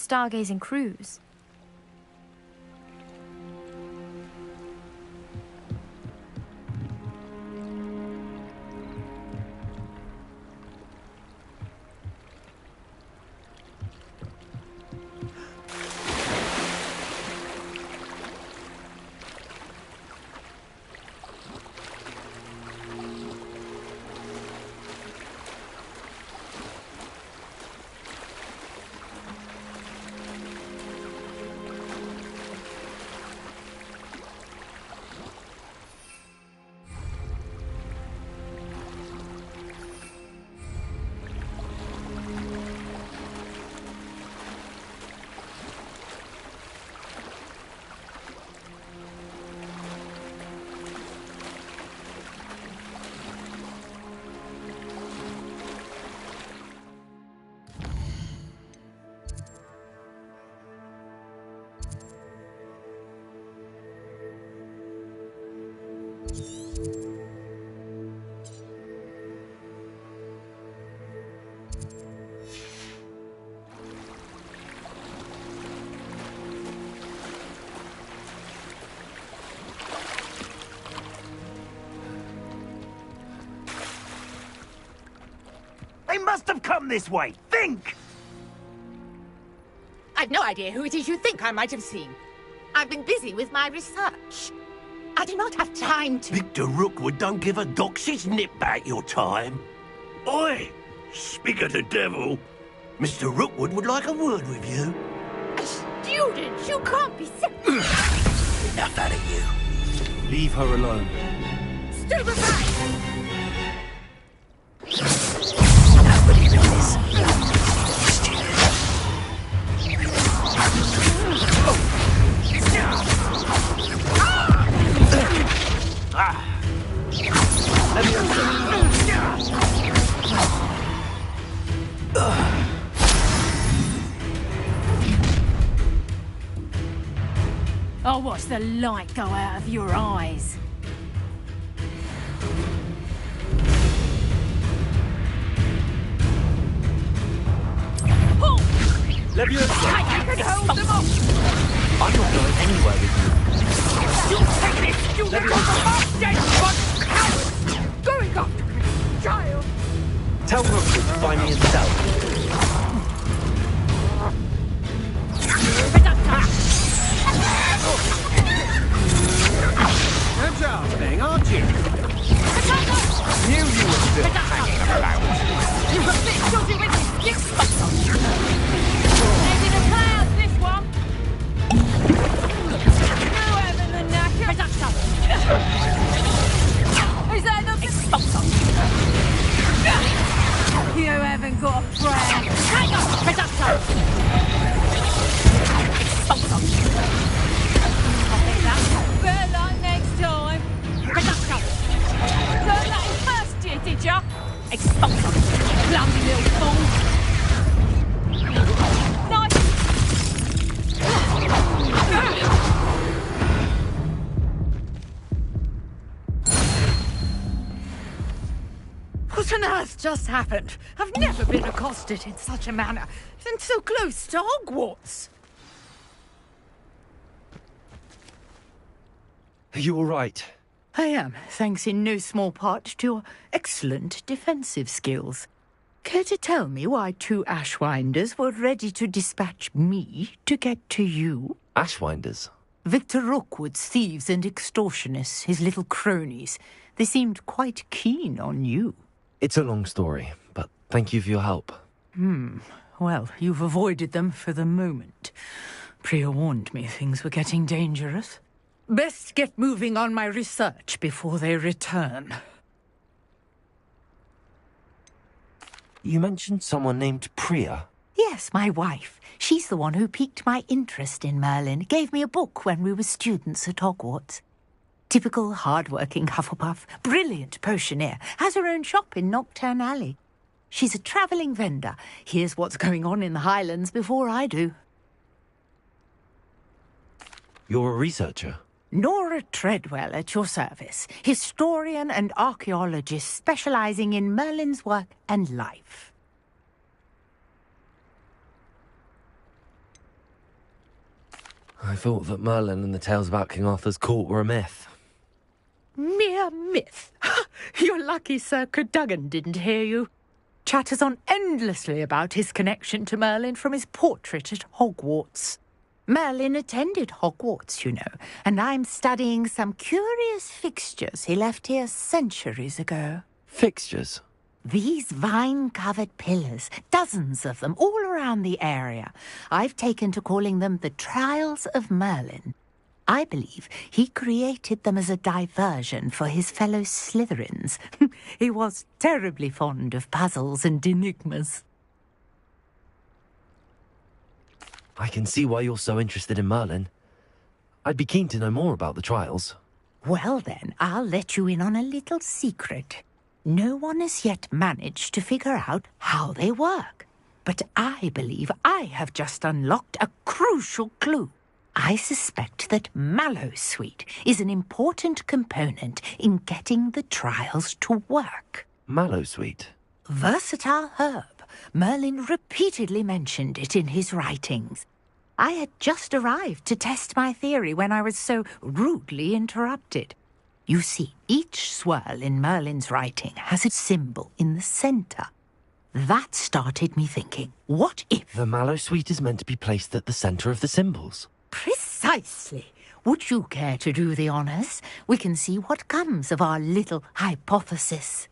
stargazing cruise. They must have come this way! Think! I've no idea who it is you think I might have seen. I've been busy with my research. I do not have time to... Victor Rookwood don't give a doxy's nip back your time. Oi! Speak of the devil. Mr. Rookwood would like a word with you. A student? You can't be so... Enough out of you. Leave her alone. Stupefy! Nobody knows. I'll watch the light go out of your eyes. Leviosa! I can hold them off! I'm not going anywhere with you. You take it! You little dead but coward! Going after me, child! Tell Rookwood to find me himself. You're jousting, aren't you? Knew you were still hanging about. You've got this shooting with this big spot. Head in the clouds, this one! Whoever the knacker. Is that not the sponsor? You haven't got a brand. Hang on, Production! Sponsor! Better luck next time. Production! Learned that in first year, did ya? Expulsor! Bloody little fool. Nice. What on earth just happened? I've never been accosted in such a manner, and so close to Hogwarts. Are you all right? I am, thanks in no small part to your excellent defensive skills. Care to tell me why two Ashwinders were ready to dispatch me to get to you? Ashwinders? Victor Rookwood's thieves and extortionists, his little cronies. They seemed quite keen on you. It's a long story, but thank you for your help. Well, you've avoided them for the moment. Priya warned me things were getting dangerous. Best get moving on my research before they return. You mentioned someone named Priya. Yes, my wife. She's the one who piqued my interest in Merlin. Gave me a book when we were students at Hogwarts. Typical hard-working Hufflepuff, brilliant potioneer, has her own shop in Knockturn Alley. She's a travelling vendor. Hears what's going on in the Highlands before I do. You're a researcher? Nora Treadwell at your service, historian and archaeologist specialising in Merlin's work and life. I thought that Merlin and the tales about King Arthur's court were a myth. Mere myth. You're lucky Sir Cadogan didn't hear you. Chatters on endlessly about his connection to Merlin from his portrait at Hogwarts. Merlin attended Hogwarts, you know, and I'm studying some curious fixtures he left here centuries ago. Fixtures? These vine-covered pillars, dozens of them, all around the area. I've taken to calling them the Trials of Merlin. I believe he created them as a diversion for his fellow Slytherins. He was terribly fond of puzzles and enigmas. I can see why you're so interested in Merlin. I'd be keen to know more about the trials. Well then, I'll let you in on a little secret. No one has yet managed to figure out how they work. But I believe I have just unlocked a crucial clue. I suspect that Mallowsweet is an important component in getting the trials to work. Mallowsweet? Versatile herb. Merlin repeatedly mentioned it in his writings. I had just arrived to test my theory when I was so rudely interrupted. You see, each swirl in Merlin's writing has a symbol in the centre. That started me thinking, what if... The Mallowsweet is meant to be placed at the centre of the symbols. Precisely. Would you care to do the honours? We can see what comes of our little hypothesis.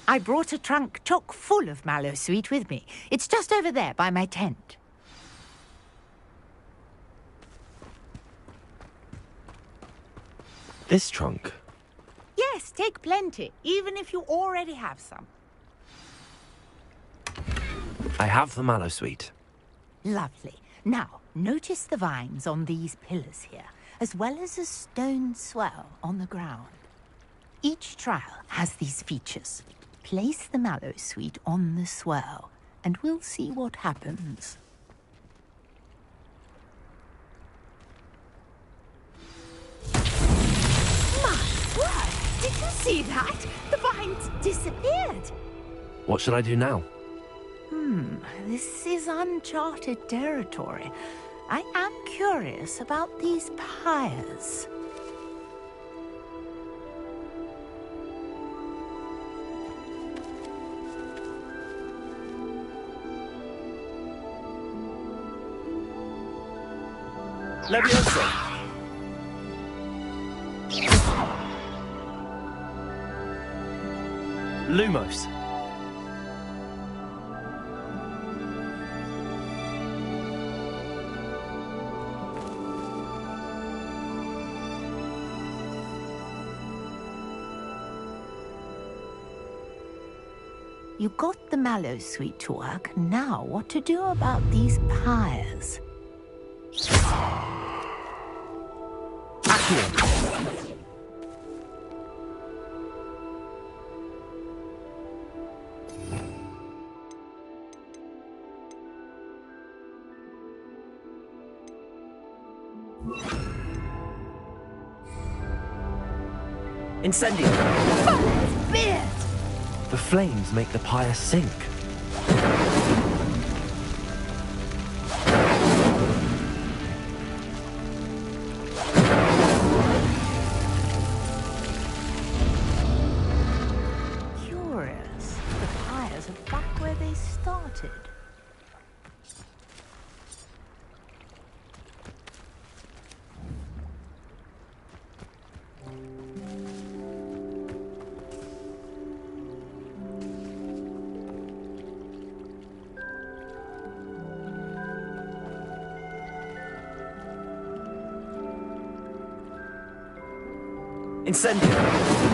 I brought a trunk chock full of Mallowsweet with me. It's just over there by my tent. This trunk? Yes, take plenty, even if you already have some. I have the Mallowsweet. Lovely. Now, notice the vines on these pillars here, as well as a stone swell on the ground. Each trial has these features. Place the Mallowsweet on the swell, and we'll see what happens. My word! Did you see that? The vines disappeared. What should I do now? This is uncharted territory. I am curious about these pyres. Leviosa! Lumos. You got the Mallowsweet to work. Now, what to do about these pyres? Accio. Incendio! Beard! The flames make the pyre sink. Curious. The pyres are back where they started. Incendio!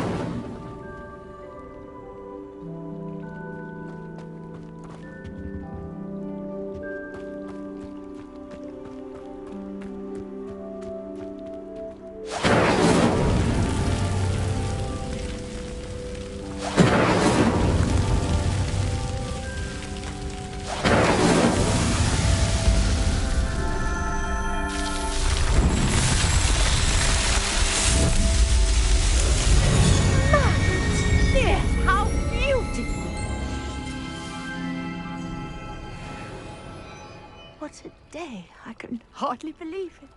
what a day. I can hardly believe it.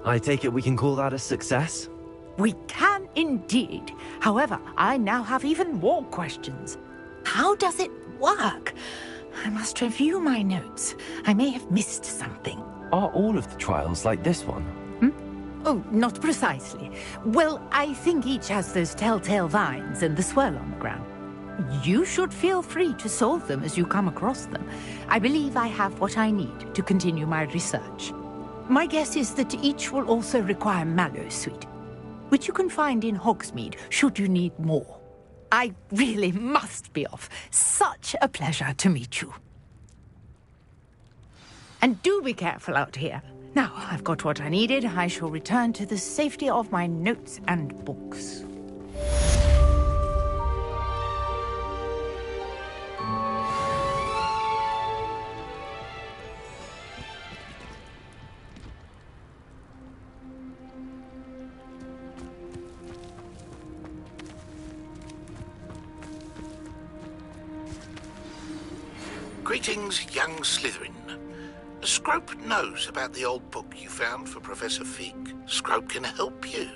I take it we can call that a success? We can indeed. However, I now have even more questions. How does it work? I must review my notes. I may have missed something. Are all of the trials like this one? Oh, not precisely. Well, I think each has those telltale vines and the swirl on the ground. You should feel free to solve them as you come across them. I believe I have what I need to continue my research. My guess is that each will also require mallow sweet, which you can find in Hogsmeade should you need more. I really must be off. Such a pleasure to meet you. And do be careful out here. Now, I've got what I needed. I shall return to the safety of my notes and books. Greetings, young Slytherin. Scrope knows about the old book you found for Professor Fig. Scrope can help you.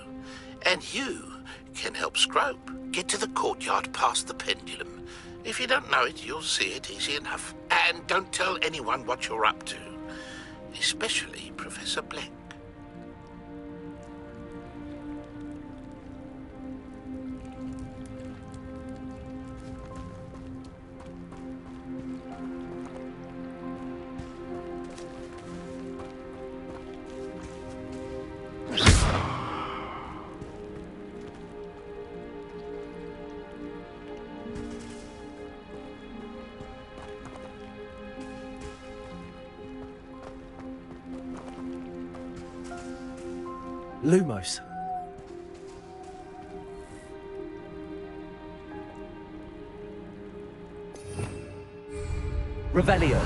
And you can help Scrope get to the courtyard past the pendulum. If you don't know it, you'll see it easy enough. And don't tell anyone what you're up to. Especially Professor Black. Lumos. Revelio.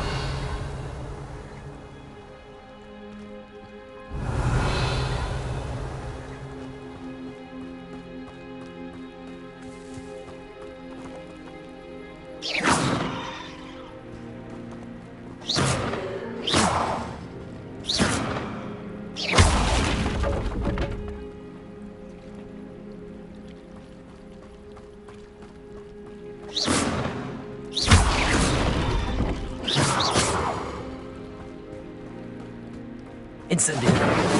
Incendio.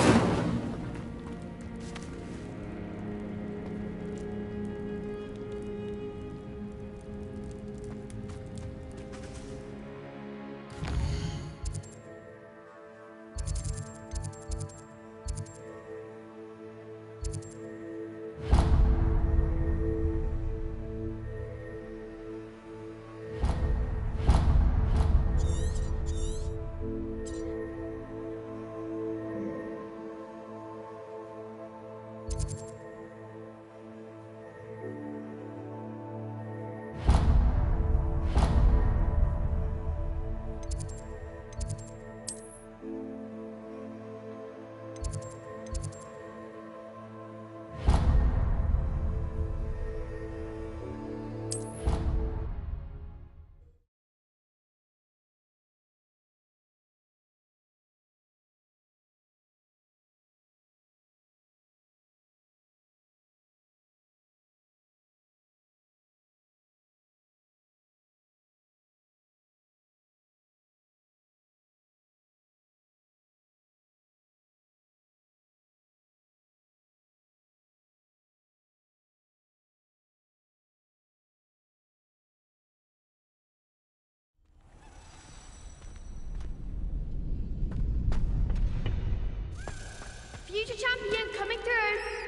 Future champion coming through.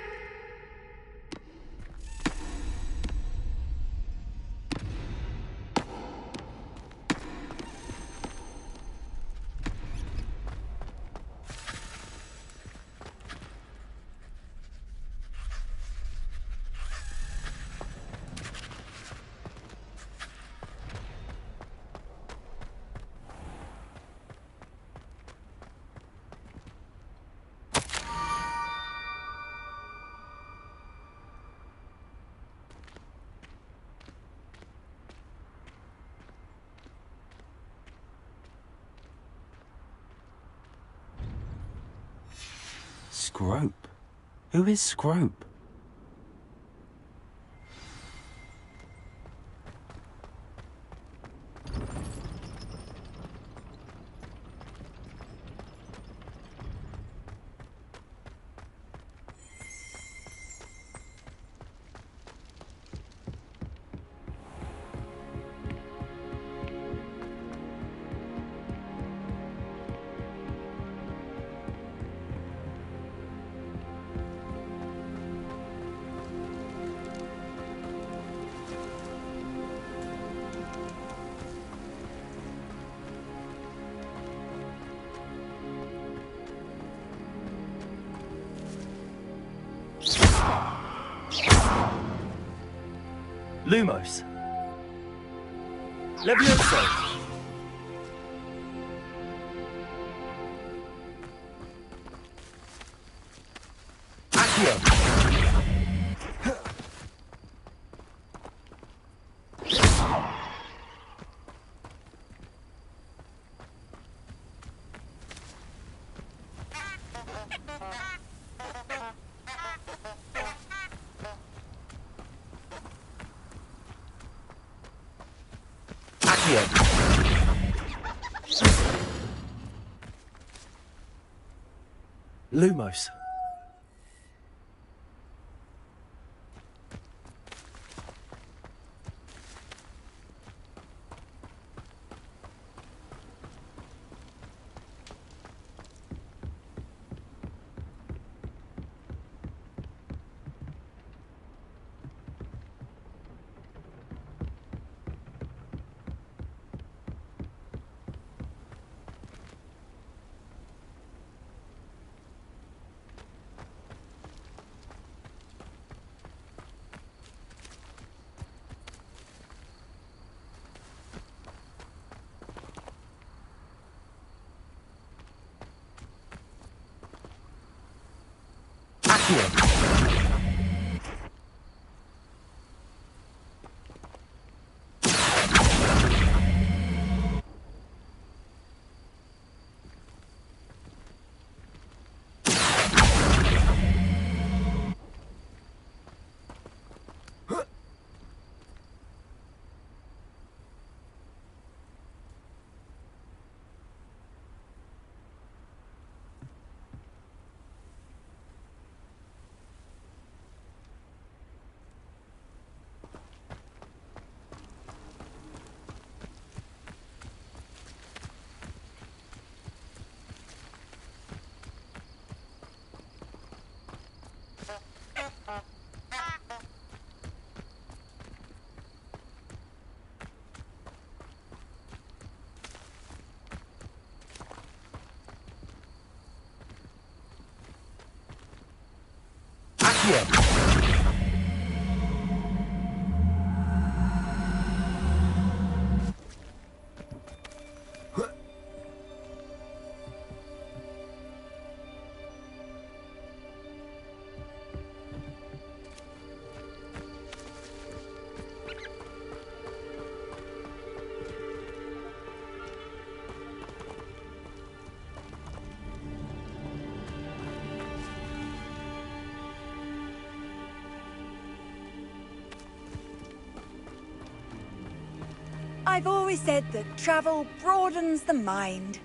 Scrope? Who is Scrope? Lumos. Levioso. Accio. Lumos. I've always said that travel broadens the mind.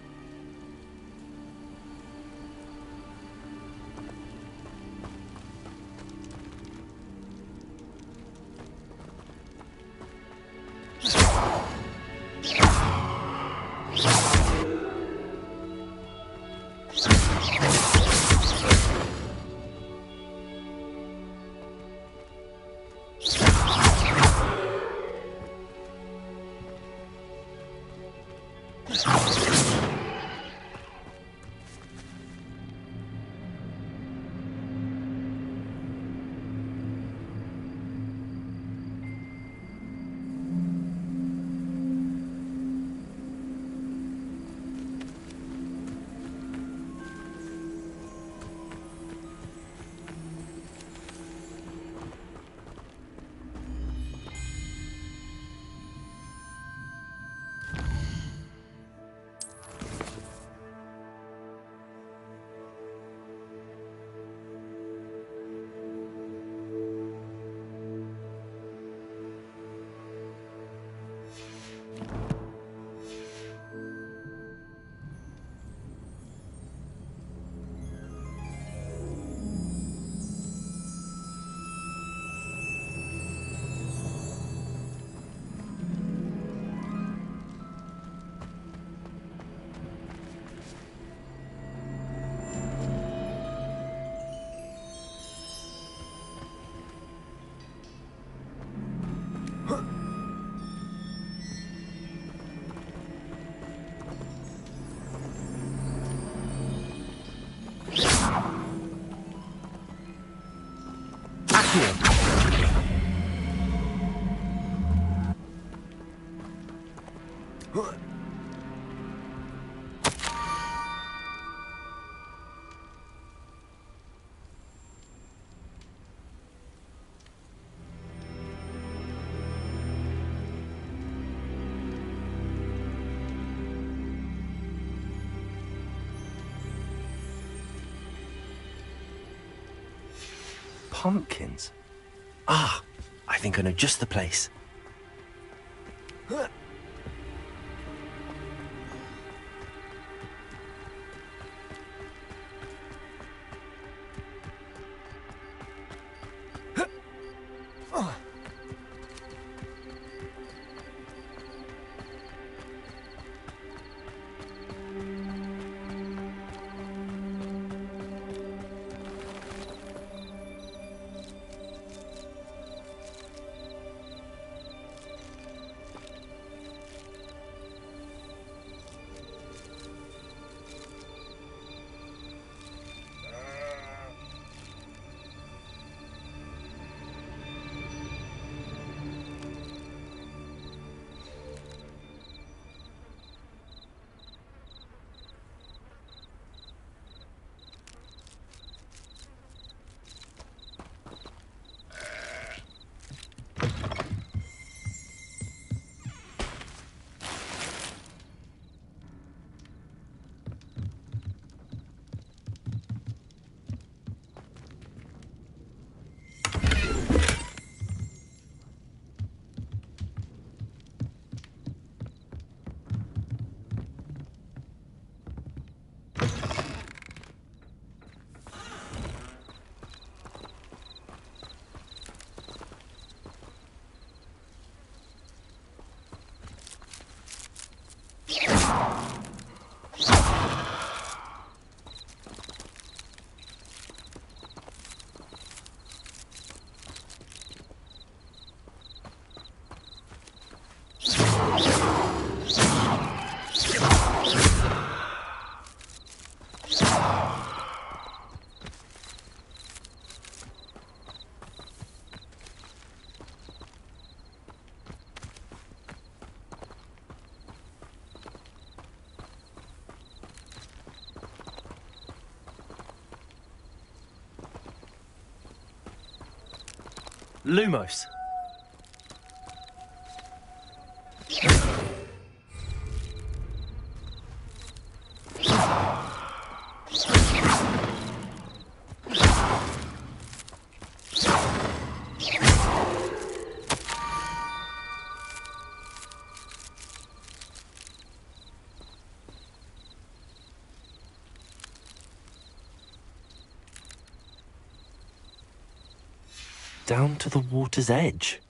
pumpkins. Ah, I think I know just the place. Lumos. Down to the water's edge.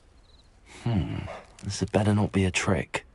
This had better not be a trick.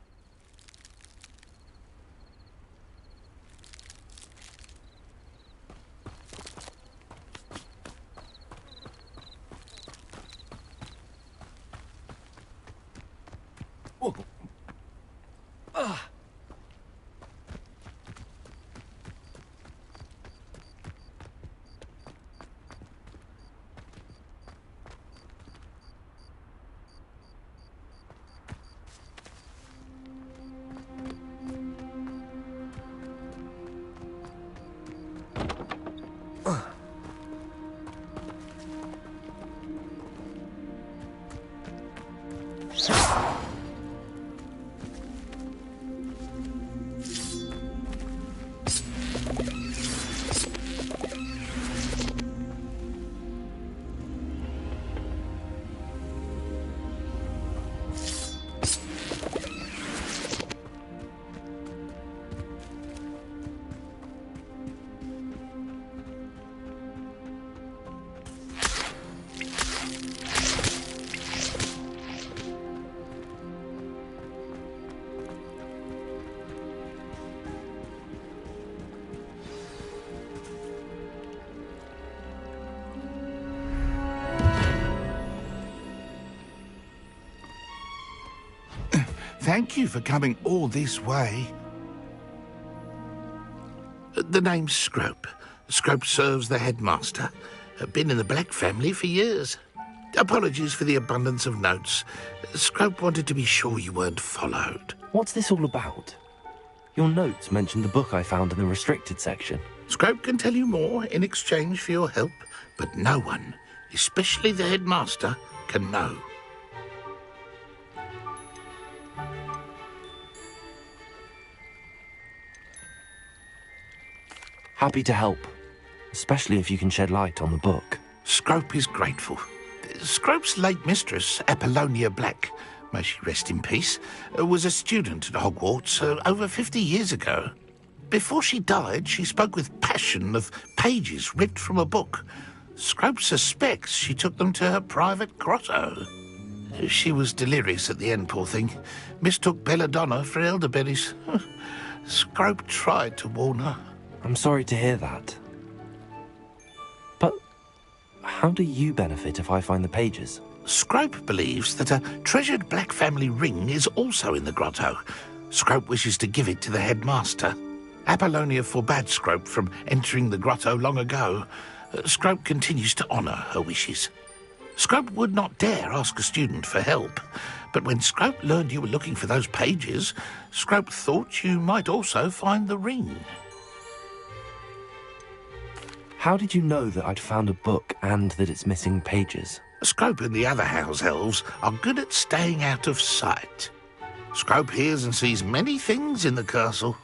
Thank you for coming all this way. The name's Scrope. Scrope serves the headmaster. Been in the Black family for years. Apologies for the abundance of notes. Scrope wanted to be sure you weren't followed. What's this all about? Your notes mentioned the book I found in the restricted section. Scrope can tell you more in exchange for your help, but no one, especially the headmaster, can know. Happy to help, especially if you can shed light on the book. Scrope is grateful. Scrope's late mistress, Apollonia Black, may she rest in peace, was a student at Hogwarts over 50 years ago. Before she died, she spoke with passion of pages ripped from a book. Scrope suspects she took them to her private grotto. She was delirious at the end, poor thing. Mistook belladonna for elderberries. Scrope tried to warn her. I'm sorry to hear that. But how do you benefit if I find the pages? Scrope believes that a treasured Black family ring is also in the grotto. Scrope wishes to give it to the headmaster. Apollonia forbade Scrope from entering the grotto long ago. Scrope continues to honour her wishes. Scrope would not dare ask a student for help, but when Scrope learned you were looking for those pages, Scrope thought you might also find the ring. How did you know that I'd found a book and that it's missing pages? Scrope and the other house elves are good at staying out of sight. Scrope hears and sees many things in the castle.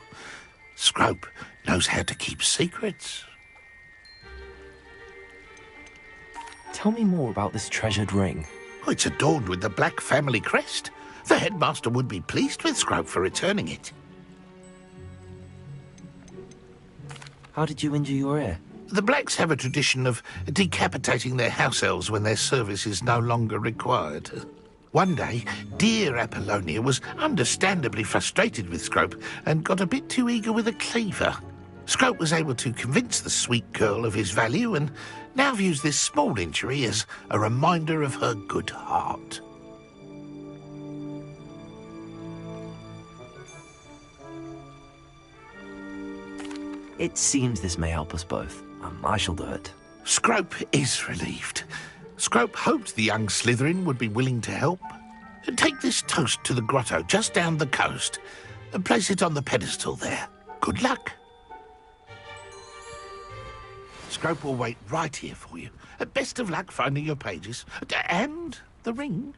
Scrope knows how to keep secrets. Tell me more about this treasured ring. Oh, it's adorned with the Black family crest. The headmaster would be pleased with Scrope for returning it. How did you injure your ear? The Blacks have a tradition of decapitating their house elves when their service is no longer required. One day, dear Apollonia was understandably frustrated with Scrope and got a bit too eager with a cleaver. Scrope was able to convince the sweet girl of his value and now views this small injury as a reminder of her good heart. It seems this may help us both. I shall do it. Scrope is relieved. Scrope hoped the young Slytherin would be willing to help. Take this toast to the grotto just down the coast and place it on the pedestal there. Good luck. Scrope will wait right here for you. Best of luck finding your pages. And the ring.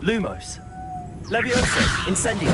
Lumos. Leviosa. Incendio.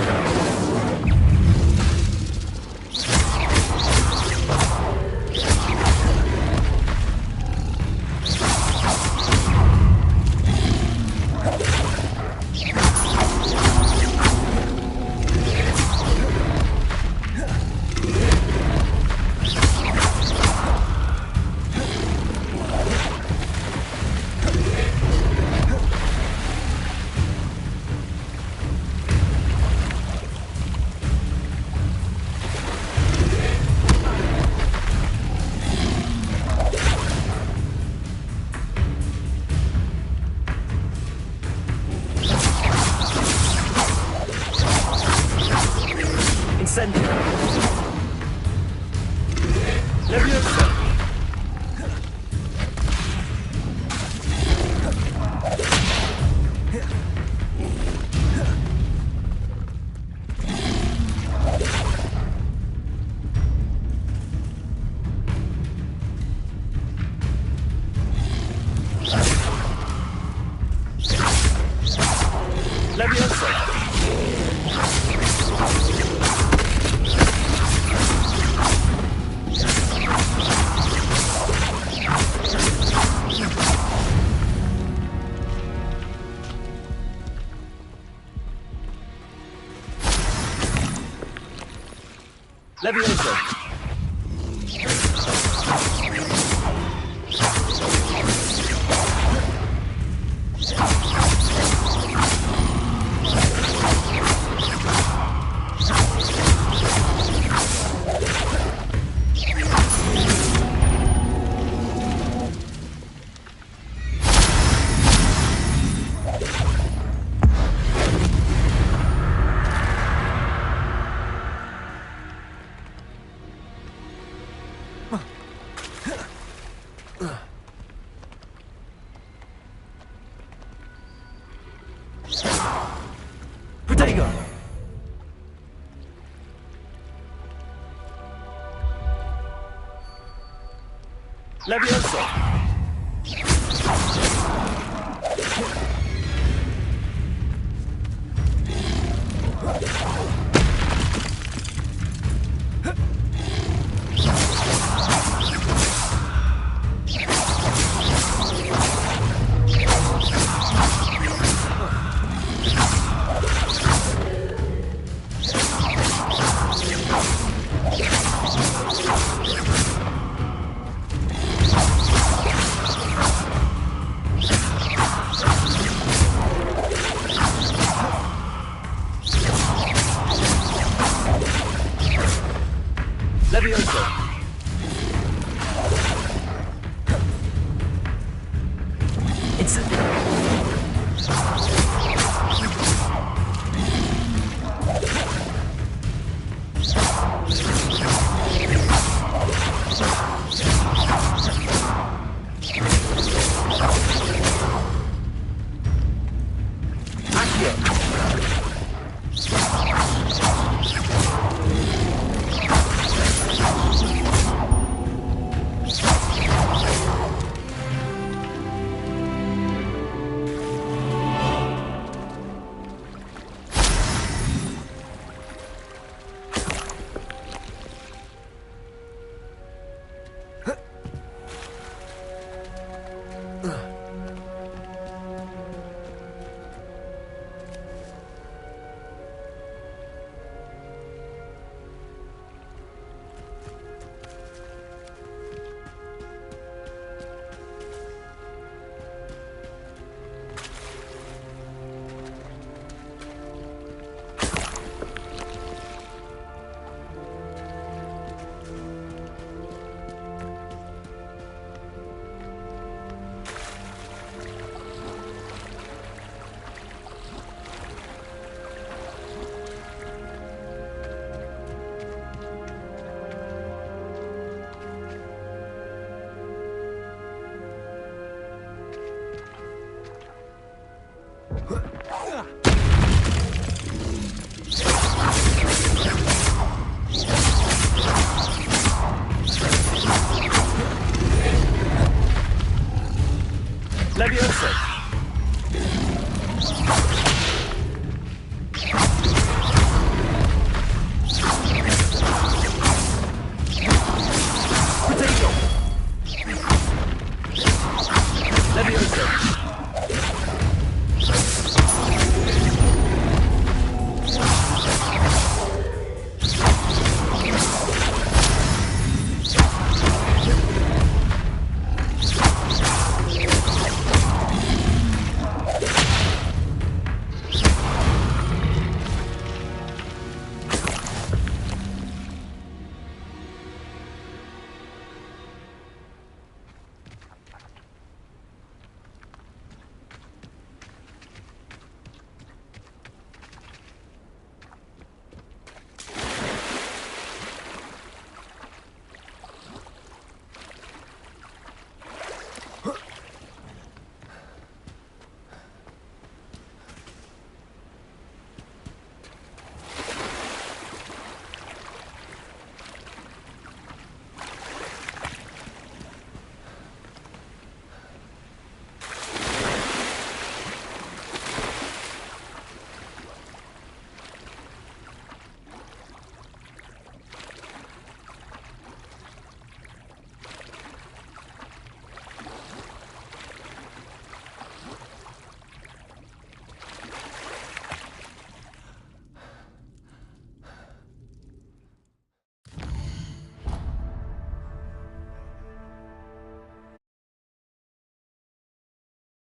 Incendio. Leviosa. Levioso. Protego! Levioso! Levioso!